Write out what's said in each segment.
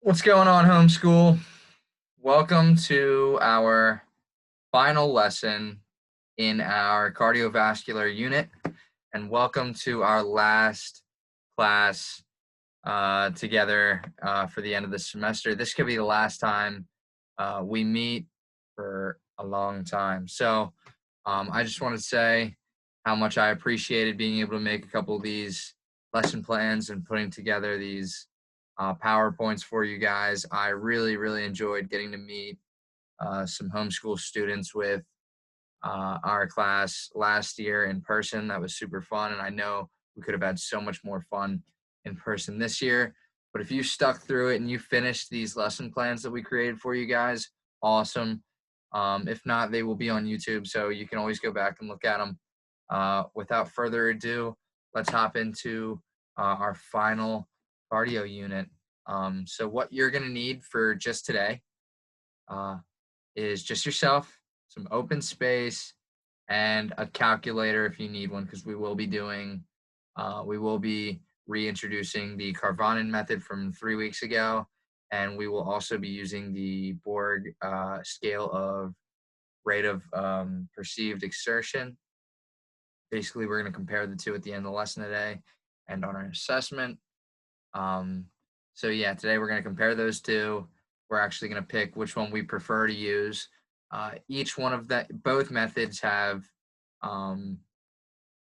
What's going on, homeschool? Welcome to our final lesson in our cardiovascular unit, and welcome to our last class together for the end of the semester. This could be the last time we meet for a long time. So I just want to say how much I appreciated being able to make a couple of these lesson plans and putting together these PowerPoints for you guys. I really, really enjoyed getting to meet some homeschool students with our class last year in person. That was super fun, and I know we could have had so much more fun in person this year. But if you stuck through it and you finished these lesson plans that we created for you guys, awesome. If not, they will be on YouTube, so you can always go back and look at them. Without further ado, let's hop into our final cardio unit. So what you're going to need for just today uh, is just yourself, some open space, and a calculator if you need one, because we will be reintroducing the Carvanen method from 3 weeks ago, and we will also be using the Borg scale of rate of perceived exertion. Basically, we're going to compare the two at the end of the lesson today and on our assessment. So yeah, today we're going to compare those two. We're actually going to pick which one we prefer to use. Each one of both methods have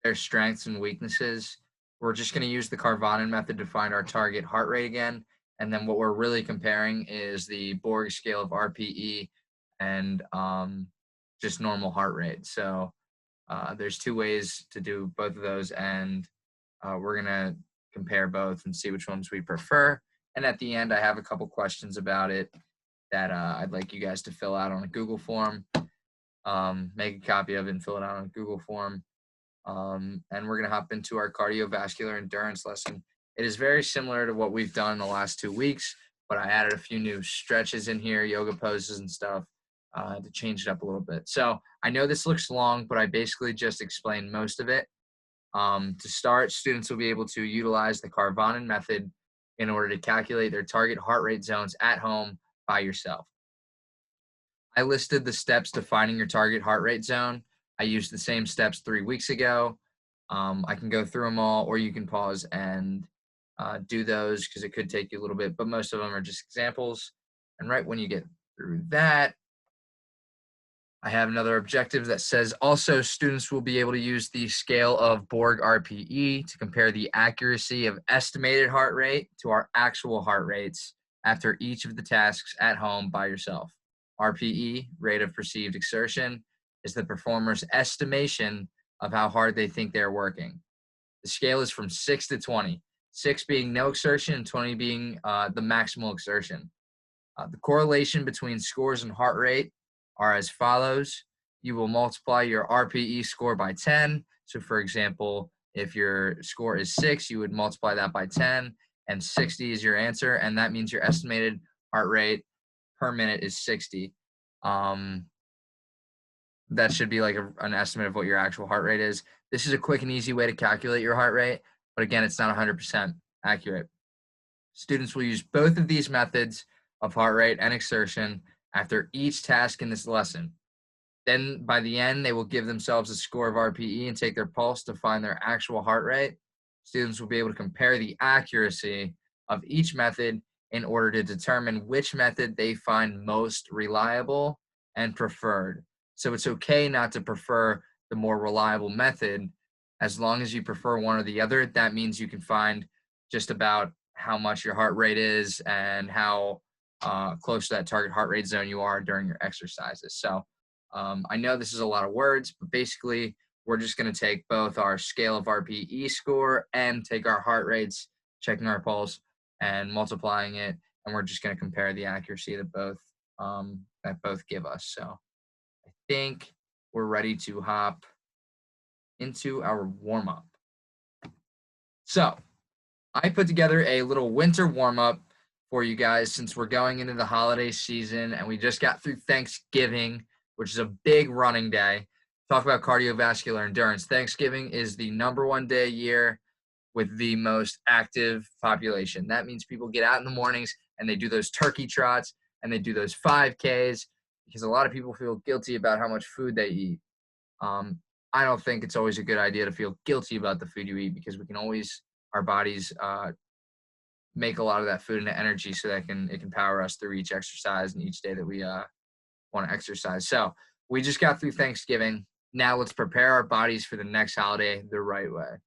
their strengths and weaknesses. We're just going to use the Carvanen method to find our target heart rate again. And then what we're really comparing is the Borg scale of RPE and just normal heart rate. So there's two ways to do both of those, and we're going to compare both and see which ones we prefer. And at the end, I have a couple questions about it that I'd like you guys to fill out on a Google form. Make a copy of it and fill it out on a Google form. And we're going to hop into our cardiovascular endurance lesson. It is very similar to what we've done in the last 2 weeks, but I added a few new stretches in here, yoga poses and stuff, to change it up a little bit. So I know this looks long, but I basically just explained most of it. To start, students will be able to utilize the Carvanen method in order to calculate their target heart rate zones at home by yourself. I listed the steps to finding your target heart rate zone. I used the same steps 3 weeks ago. I can go through them all, or you can pause and do those because it could take you a little bit, but most of them are just examples. And right when you get through that, I have another objective that says also students will be able to use the scale of Borg RPE to compare the accuracy of estimated heart rate to our actual heart rates after each of the tasks at home by yourself. RPE, rate of perceived exertion, is the performer's estimation of how hard they think they're working. The scale is from 6 to 20, 6 being no exertion and 20 being the maximal exertion. The correlation between scores and heart rate are as follows. You will multiply your RPE score by 10. So for example, if your score is 6, you would multiply that by 10, and 60 is your answer, and that means your estimated heart rate per minute is 60. That should be like an estimate of what your actual heart rate is. This is a quick and easy way to calculate your heart rate, but again, it's not 100% accurate. Students will use both of these methods of heart rate and exertion after each task in this lesson. Then by the end, they will give themselves a score of RPE and take their pulse to find their actual heart rate. Students will be able to compare the accuracy of each method in order to determine which method they find most reliable and preferred. So it's okay not to prefer the more reliable method. As long as you prefer one or the other, that means you can find just about how much your heart rate is and how close to that target heart rate zone you are during your exercises. So I know this is a lot of words, but basically we're just going to take both our scale of RPE score and take our heart rates, checking our pulse, and multiplying it, and we're just going to compare the accuracy that both give us. So I think we're ready to hop into our warm-up. So I put together a little winter warm-up for you guys since we're going into the holiday season and we just got through Thanksgiving, which is a big running day. Talk about cardiovascular endurance. Thanksgiving is the #1 day a year with the most active population. That means people get out in the mornings and they do those turkey trots and they do those 5Ks, because a lot of people feel guilty about how much food they eat. Um, I don't think it's always a good idea to feel guilty about the food you eat, because we can always, our bodies make a lot of that food into energy, so that it can power us through each exercise and each day that we want to exercise. So we just got through Thanksgiving. Now let's prepare our bodies for the next holiday the right way.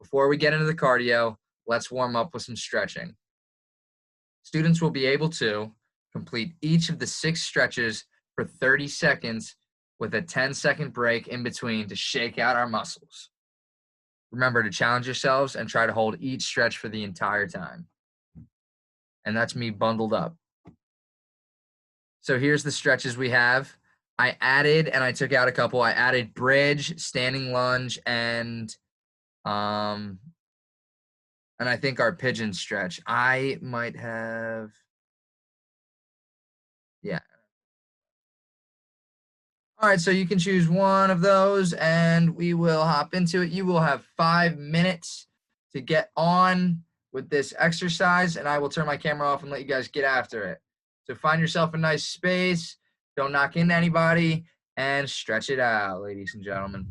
Before we get into the cardio, let's warm up with some stretching. Students will be able to complete each of the 6 stretches for 30 seconds with a 10-second break in between to shake out our muscles. Remember to challenge yourselves and try to hold each stretch for the entire time. And that's me bundled up. So here's the stretches we have. I added, and I took out a couple. I added bridge, standing lunge, and I think our pigeon stretch. I might have, yeah. All right, so you can choose one of those, and we will hop into it. You will have 5 minutes to get on with this exercise, and I will turn my camera off and let you guys get after it. So find yourself a nice space, don't knock into anybody, and stretch it out, ladies and gentlemen.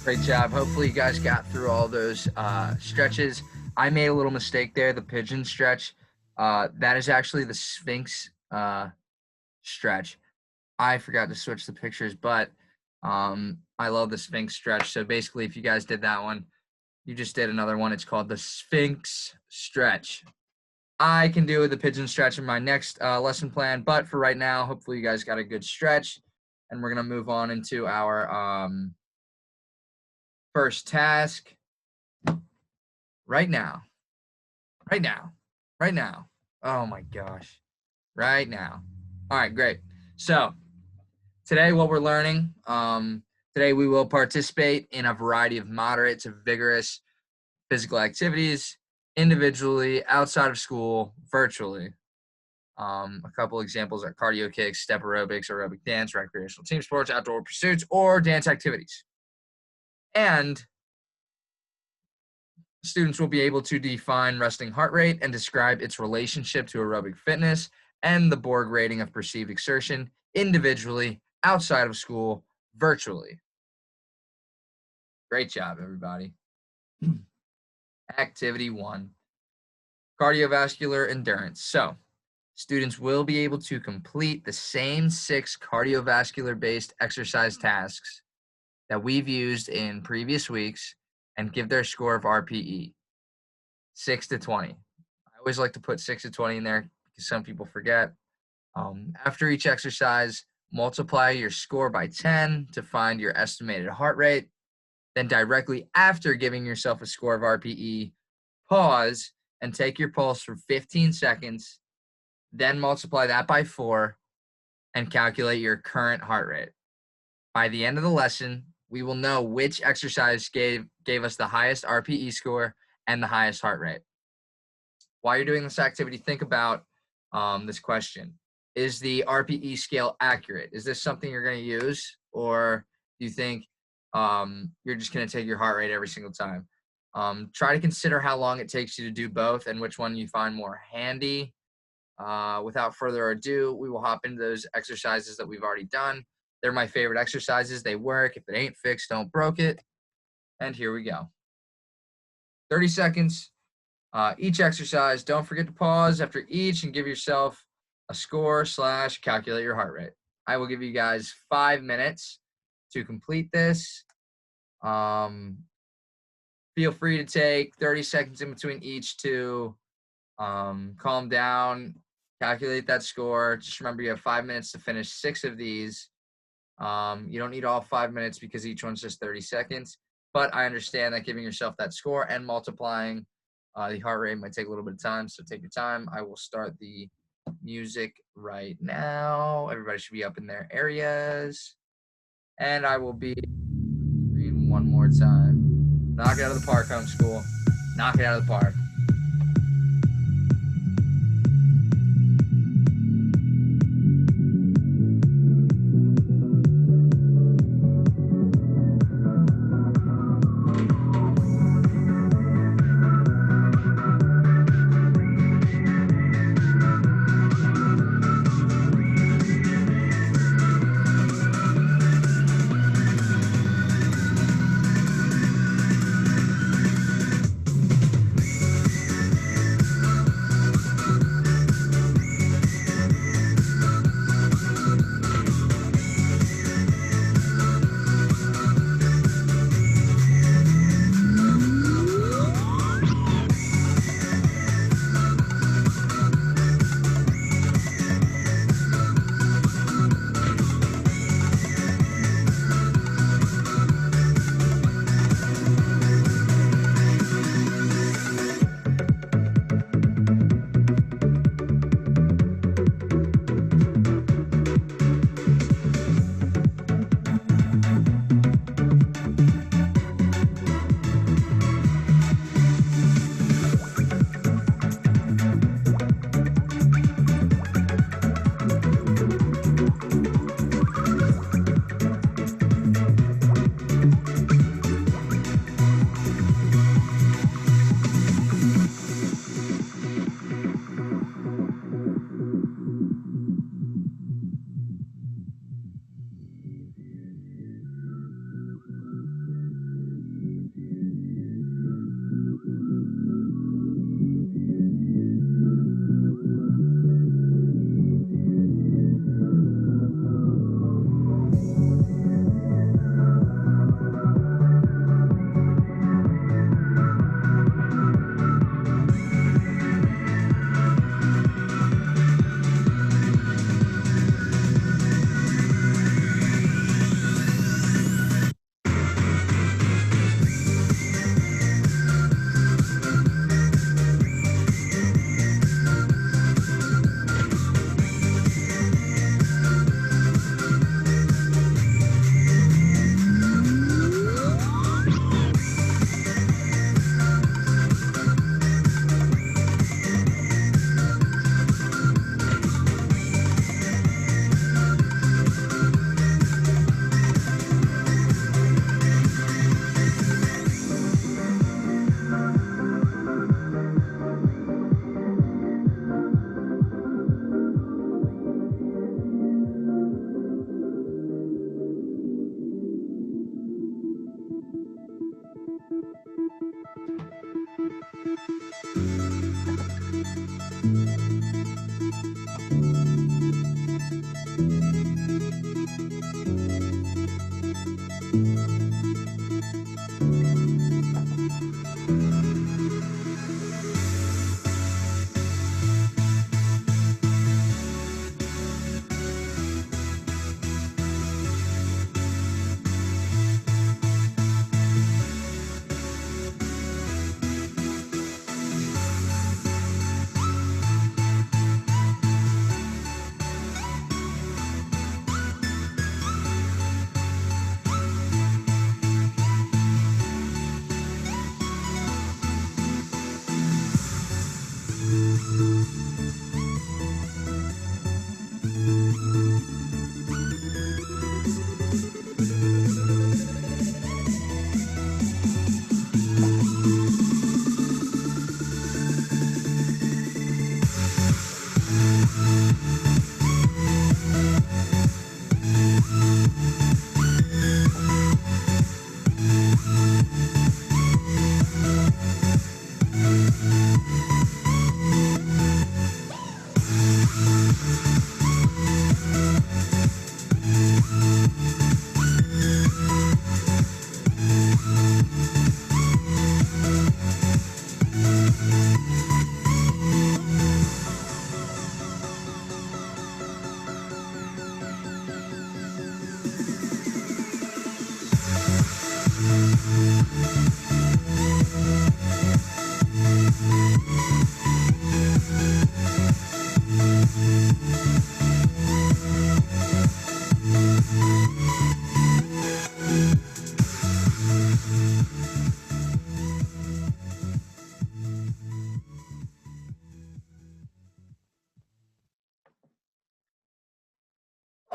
Great job. Hopefully you guys got through all those stretches. I made a little mistake there, the pigeon stretch. That is actually the Sphinx stretch. I forgot to switch the pictures, but I love the Sphinx stretch. So basically, if you guys did that one, you just did another one. It's called the Sphinx stretch. I can do the pigeon stretch in my next lesson plan, but for right now, hopefully you guys got a good stretch, and we're going to move on into our first task right now. Oh my gosh. Right now. All right, great. So today what we're learning, today we will participate in a variety of moderate to vigorous physical activities, individually, outside of school, virtually. A couple examples are cardio kicks, step aerobics, aerobic dance, recreational team sports, outdoor pursuits, or dance activities. And students will be able to define resting heart rate and describe its relationship to aerobic fitness and the Borg rating of perceived exertion individually, outside of school, virtually. Great job, everybody. Activity 1, cardiovascular endurance. So, students will be able to complete the same 6 cardiovascular-based exercise tasks that we've used in previous weeks and give their score of RPE, 6 to 20. I always like to put 6 to 20 in there because some people forget. After each exercise, multiply your score by 10 to find your estimated heart rate. Then directly after giving yourself a score of RPE, pause and take your pulse for 15 seconds, then multiply that by 4 and calculate your current heart rate. By the end of the lesson, we will know which exercise gave us the highest RPE score and the highest heart rate. While you're doing this activity, think about this question. Is the RPE scale accurate? Is this something you're going to use? Or do you think you're just going to take your heart rate every single time? Try to consider how long it takes you to do both and which one you find more handy. Without further ado, we will hop into those exercises that we've already done. They're my favorite exercises. They work. If it ain't fixed, don't broke it. And here we go. 30 seconds. Each exercise. Don't forget to pause after each and give yourself a score / calculate your heart rate. I will give you guys 5 minutes to complete this. Feel free to take 30 seconds in between each to calm down, calculate that score. Just remember you have 5 minutes to finish 6 of these. You don't need all 5 minutes because each one's just 30 seconds. But I understand that giving yourself that score and multiplying the heart rate might take a little bit of time, so take your time. I will start the music right now. Everybody should be up in their areas. And I will be screen one more time. Knock it out of the park, homeschool. Knock it out of the park.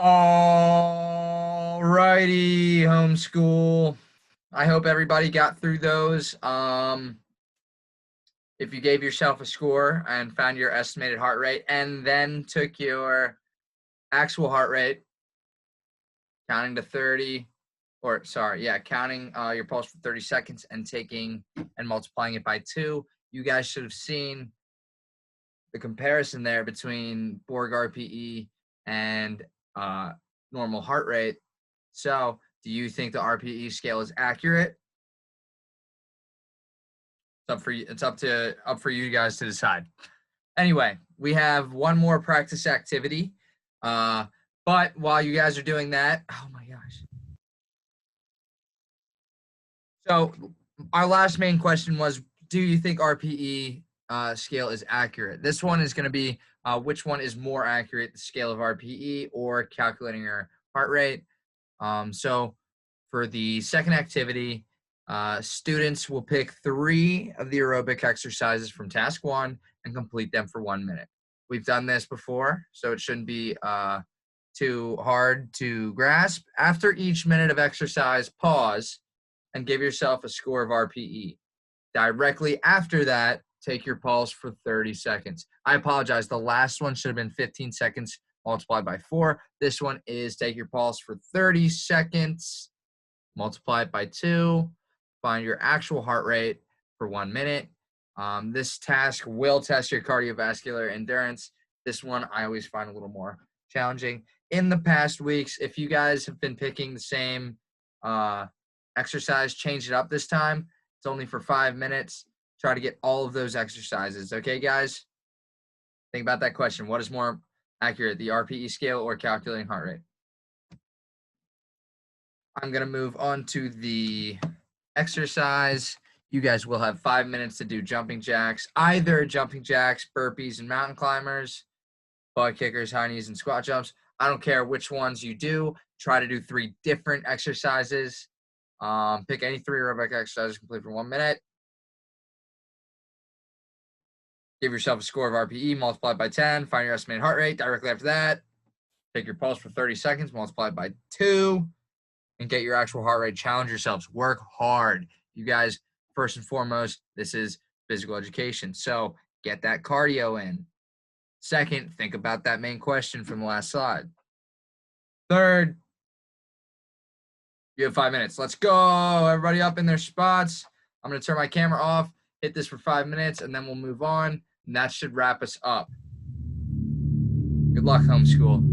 All righty, homeschool. I hope everybody got through those. If you gave yourself a score and found your estimated heart rate and then took your actual heart rate, counting to 30, counting your pulse for 30 seconds and taking and multiplying it by 2, you guys should have seen the comparison there between Borg RPE and normal heart rate. So, do you think the RPE scale is accurate? It's up for you. It's up for you guys to decide. Anyway, we have one more practice activity. But while you guys are doing that, oh my gosh. So our last main question was, do you think RPE scale is accurate? This one is going to be which one is more accurate, the scale of RPE or calculating your heart rate. So for the second activity, students will pick 3 of the aerobic exercises from task 1 and complete them for 1 minute. We've done this before, so it shouldn't be too hard to grasp. After each minute of exercise, pause and give yourself a score of RPE. Directly after that, take your pulse for 30 seconds. I apologize. The last one should have been 15 seconds multiplied by 4. This one is take your pulse for 30 seconds, multiply it by 2, find your actual heart rate for 1 minute. This task will test your cardiovascular endurance. This one I always find a little more challenging. In the past weeks, if you guys have been picking the same exercise, change it up this time. It's only for 5 minutes. Try to get all of those exercises. Okay, guys? Think about that question. What is more accurate, the RPE scale or calculating heart rate? I'm going to move on to the exercise. You guys will have 5 minutes to do jumping jacks, either jumping jacks, burpees, and mountain climbers, butt kickers, high knees, and squat jumps. I don't care which ones you do. Try to do 3 different exercises. Pick any 3 aerobic exercises, complete for 1 minute. Give yourself a score of RPE, multiply by 10. Find your estimated heart rate. Directly after that, take your pulse for 30 seconds, multiply by 2, and get your actual heart rate. Challenge yourselves. Work hard. You guys, first and foremost, this is physical education. So get that cardio in. Second, think about that main question from the last slide. Third, you have 5 minutes. Let's go. Everybody up in their spots. I'm going to turn my camera off, hit this for 5 minutes, and then we'll move on. And that should wrap us up. Good luck, homeschool.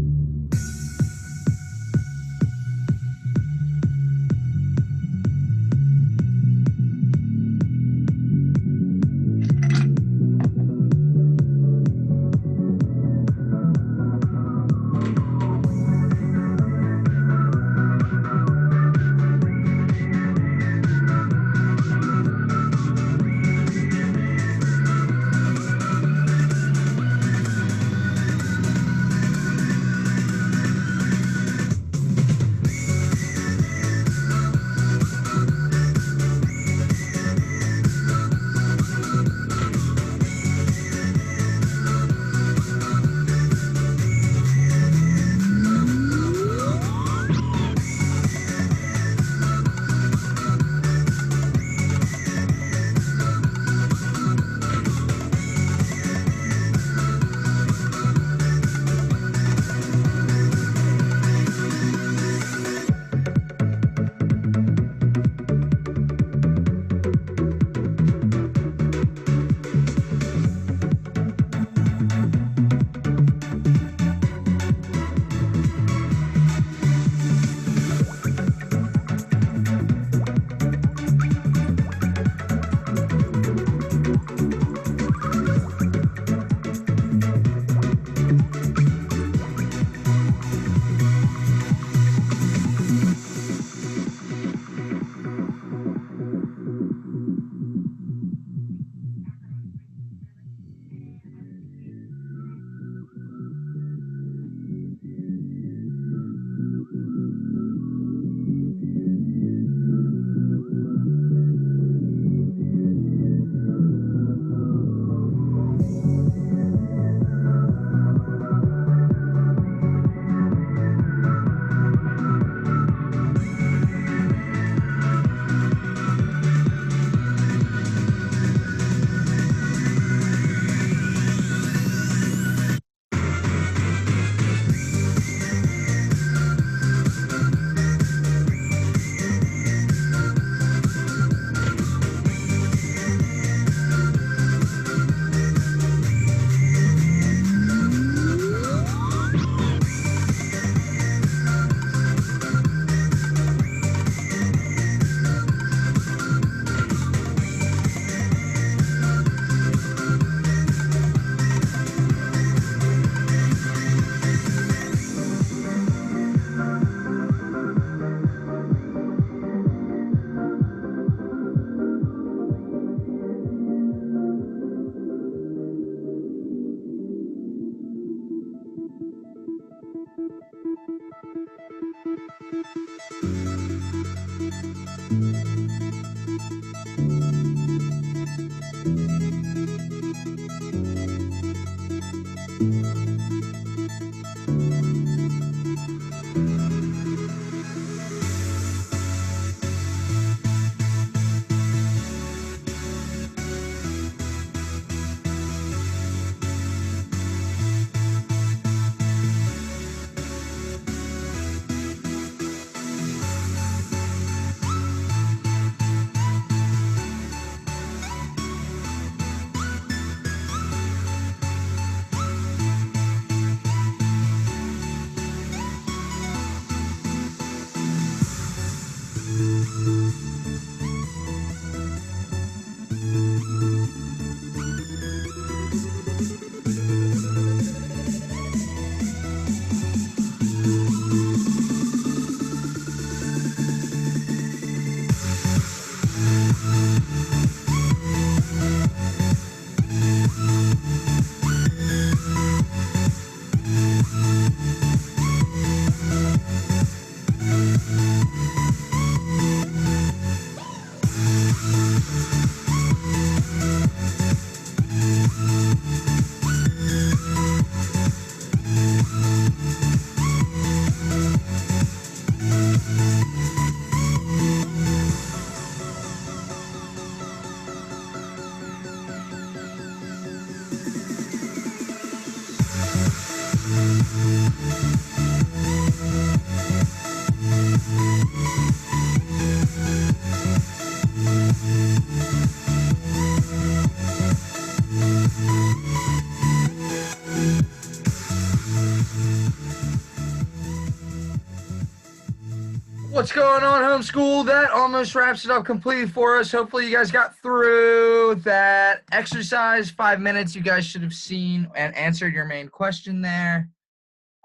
What's going on, homeschool? That almost wraps it up completely for us. Hopefully you guys got through that exercise. 5 minutes. You guys should have seen and answered your main question there.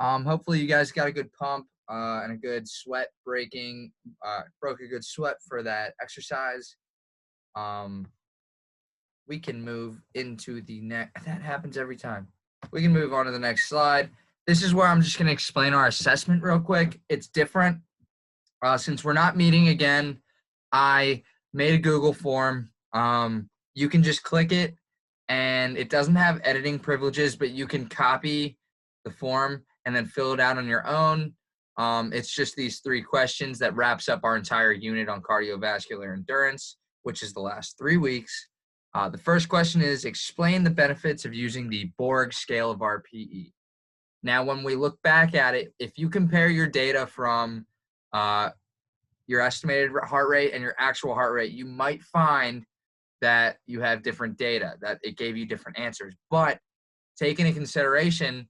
Hopefully you guys got a good pump and a good sweat breaking, broke a good sweat for that exercise. We can move into the next. That happens every time. We can move on to the next slide. This is where I'm just going to explain our assessment real quick. It's different. Since we're not meeting again, I made a Google form. You can just click it, and it doesn't have editing privileges, but you can copy the form and then fill it out on your own. It's just these 3 questions that wraps up our entire unit on cardiovascular endurance, which is the last 3 weeks. The first question is, explain the benefits of using the Borg scale of RPE. Now, when we look back at it, if you compare your data from your estimated heart rate and your actual heart rate, you might find that you have different data, that it gave you different answers. But take into consideration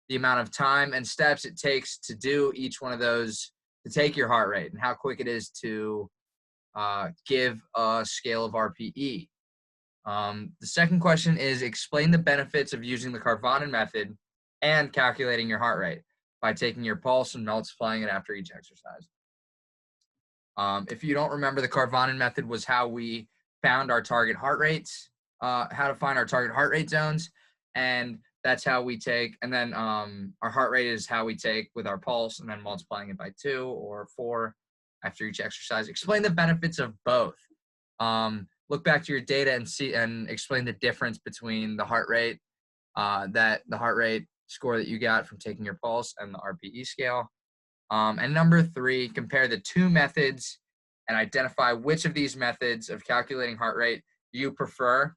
the amount of time and steps it takes to do each one of those, to take your heart rate and how quick it is to give a scale of RPE. The second question is, explain the benefits of using the Carvanen method and calculating your heart rate by taking your pulse and multiplying it after each exercise. If you don't remember, the Carvanen method was how we found our target heart rates, how to find our target heart rate zones. And that's how we take, and then our heart rate is how we take with our pulse and then multiplying it by 2 or 4 after each exercise. Explain the benefits of both. Look back to your data and see and explain the difference between the heart rate, the heart rate score that you got from taking your pulse and the RPE scale. And number 3, compare the 2 methods and identify which of these methods of calculating heart rate you would prefer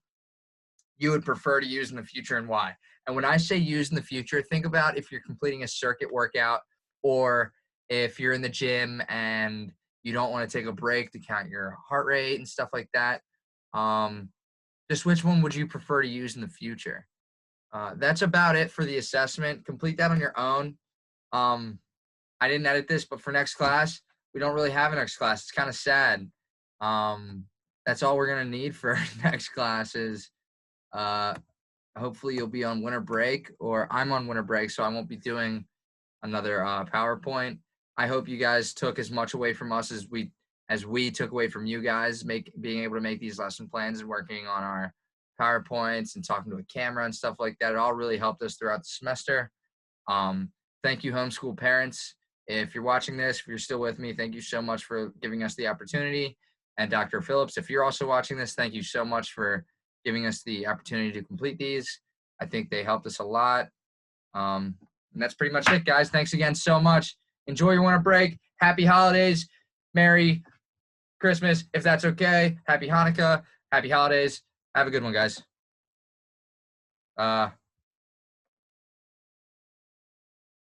to use in the future and why. And when I say use in the future, think about if you're completing a circuit workout or if you're in the gym and you don't want to take a break to count your heart rate and stuff like that. Just which one would you prefer to use in the future? That's about it for the assessment. Complete that on your own. I didn't edit this, but for next class, we don't really have a next class. It's kind of sad. That's all we're going to need for next class is hopefully you'll be on winter break, or I'm on winter break, so I won't be doing another PowerPoint. I hope you guys took as much away from us as we took away from you guys, being able to make these lesson plans and working on our PowerPoints and talking to a camera and stuff like that. It all really helped us throughout the semester. Thank you, homeschool parents. If you're watching this, if you're still with me, thank you so much for giving us the opportunity. And Dr. Phillips, if you're also watching this, thank you so much for giving us the opportunity to complete these. I think they helped us a lot. And that's pretty much it, guys. Thanks again so much. Enjoy your winter break. Happy holidays. Merry Christmas, if that's okay. Happy Hanukkah. Happy holidays. Have a good one, guys.